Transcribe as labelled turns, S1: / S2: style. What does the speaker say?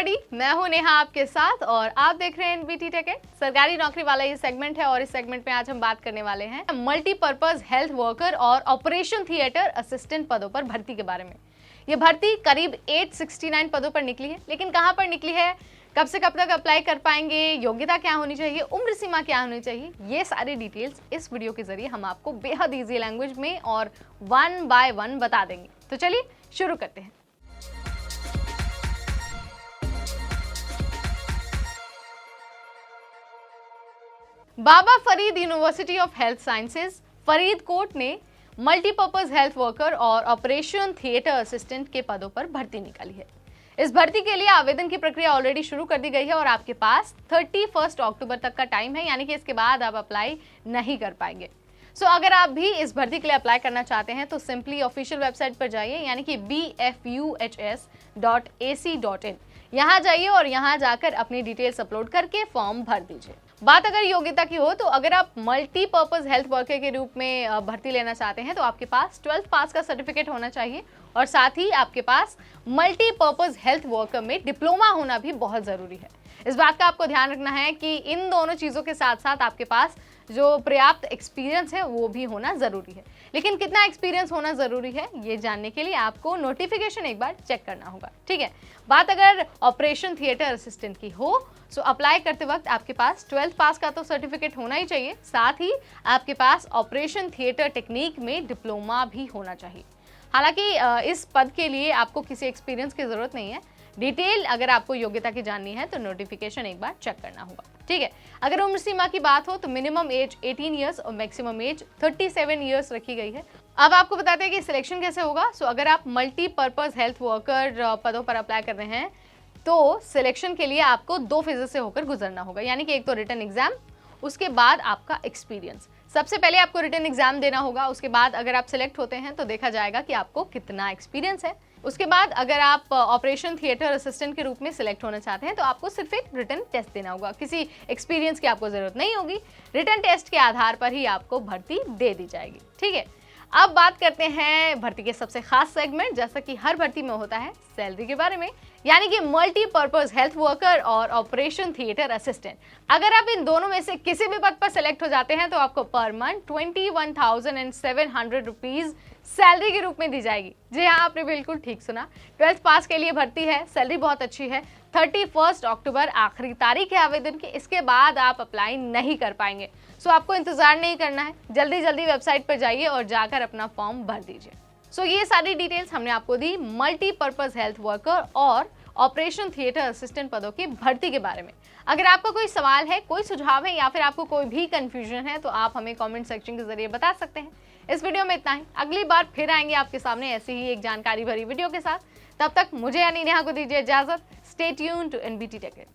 S1: Everybody, मैं हूं नेहा आपके साथ और आप देख रहे हैं एनबीटी टेक। सरकारी नौकरी वाला ये सेगमेंट है और इस सेगमेंट में आज हम बात करने वाले हैं मल्टीपर्पज हेल्थ वर्कर और ऑपरेशन थिएटर असिस्टेंट पदों पर भर्ती के बारे में। ये भर्ती करीब 869 पदों पर निकली है, लेकिन कहां पर निकली है, कब से कब तक अप्लाई कर पाएंगे, योग्यता क्या होनी चाहिए, उम्र सीमा क्या होनी चाहिए, ये सारी डिटेल्स इस वीडियो के जरिए हम आपको बेहद ईजी लैंग्वेज में और 1 बाय 1 बता देंगे। तो चलिए शुरू करते हैं। Baba Farid university of health sciences Faridkot ने मल्टीपर्पज हेल्थ वर्कर और ऑपरेशन थिएटर असिस्टेंट के पदों पर भर्ती निकाली है। इस भर्ती के लिए आवेदन की प्रक्रिया ऑलरेडी शुरू कर दी गई है और आपके पास 31 अक्टूबर तक का टाइम है, यानी कि इसके बाद आप अप्लाई नहीं कर पाएंगे। अगर आप भी इस भर्ती के लिए अप्लाई करना चाहते हैं तो सिंपली ऑफिशियल वेबसाइट पर जाइए, यानी कि bfuhs.ac.in। यहाँ जाइए और यहाँ जाकर अपनी डिटेल्स अपलोड करके फॉर्म भर दीजिए। बात अगर योग्यता की हो तो अगर आप मल्टीपर्पज हेल्थ वर्कर के रूप में भर्ती लेना चाहते हैं तो आपके पास 12th पास का सर्टिफिकेट होना चाहिए और साथ ही आपके पास मल्टीपर्पज हेल्थ वर्कर में डिप्लोमा होना भी बहुत जरूरी है। इस बात का आपको ध्यान रखना है कि इन दोनों चीजों के साथ साथ आपके पास जो पर्याप्त एक्सपीरियंस है वो भी होना जरूरी है। लेकिन कितना एक्सपीरियंस होना जरूरी है ये जानने के लिए आपको नोटिफिकेशन एक बार चेक करना होगा, ठीक है। बात अगर ऑपरेशन थिएटर असिस्टेंट की हो तो अप्लाई करते वक्त आपके पास 12th पास का तो सर्टिफिकेट होना ही चाहिए, साथ ही आपके पास ऑपरेशन थिएटर टेक्निक में डिप्लोमा भी होना चाहिए। हालांकि इस पद के लिए आपको किसी एक्सपीरियंस की जरूरत नहीं है। डिटेल अगर आपको योग्यता की जाननी है तो नोटिफिकेशन एक बार चेक करना होगा, ठीक है। अगर उम्र सीमा की बात हो तो मिनिमम एज 18 इयर्स और मैक्सिमम एज 37 इयर्स रखी गई है। अब आपको बताते हैं कि सिलेक्शन कैसे होगा। अगर आप मल्टीपर्पज हेल्थ वर्कर पदों पर अप्लाई कर रहे हैं तो सिलेक्शन के लिए आपको 2 फेजेस से होकर गुजरना होगा, यानी कि एक तो रिटन एग्जाम, उसके बाद आपका एक्सपीरियंस। सबसे पहले आपको रिटन एग्जाम देना होगा, उसके बाद अगर आप सिलेक्ट होते हैं तो देखा जाएगा कि आपको कितना एक्सपीरियंस है। उसके बाद अगर आप ऑपरेशन थिएटर असिस्टेंट के रूप में सिलेक्ट होना चाहते हैं तो आपको सिर्फ एक रिटन टेस्ट देना होगा, किसी एक्सपीरियंस की आपको जरूरत नहीं होगी। रिटन टेस्ट के आधार पर ही आपको भर्ती दे दी जाएगी, ठीक है। अब बात करते हैं भर्ती के सबसे खास सेगमेंट, जैसा कि हर भर्ती में होता है, सैलरी के बारे में, यानी कि मल्टीपर्पज हेल्थ वर्कर और ऑपरेशन थिएटर असिस्टेंट। अगर आप इन दोनों में से किसी भी पद पर सिलेक्ट हो जाते हैं तो आपको पर मंथ 21,700 रुपीज सैलरी के रूप में दी जाएगी। जी हाँ, आपने बिल्कुल ठीक सुना, 12th पास के लिए भर्ती है, सैलरी बहुत अच्छी है। 31 अक्टूबर आखिरी तारीख है आवेदन की, इसके बाद आप अप्लाई नहीं कर पाएंगे। आपको इंतजार नहीं करना है, जल्दी जल्दी वेबसाइट पर जाइए और जाकर अपना फॉर्म भर दीजिए। ये सारी डिटेल्स हमने आपको दी मल्टीपर्पज हेल्थ वर्कर और ऑपरेशन थिएटर असिस्टेंट पदों की भर्ती के बारे में। अगर आपका कोई सवाल है, कोई सुझाव है या फिर आपको कोई भी कंफ्यूजन है तो आप हमें कमेंट सेक्शन के जरिए बता सकते हैं। इस वीडियो में इतना ही, अगली बार फिर आएंगे आपके सामने ऐसी ही एक जानकारी भरी वीडियो के साथ। तब तक मुझे यानी नेहा को दीजिए इजाजत। Stay tuned to NBT take.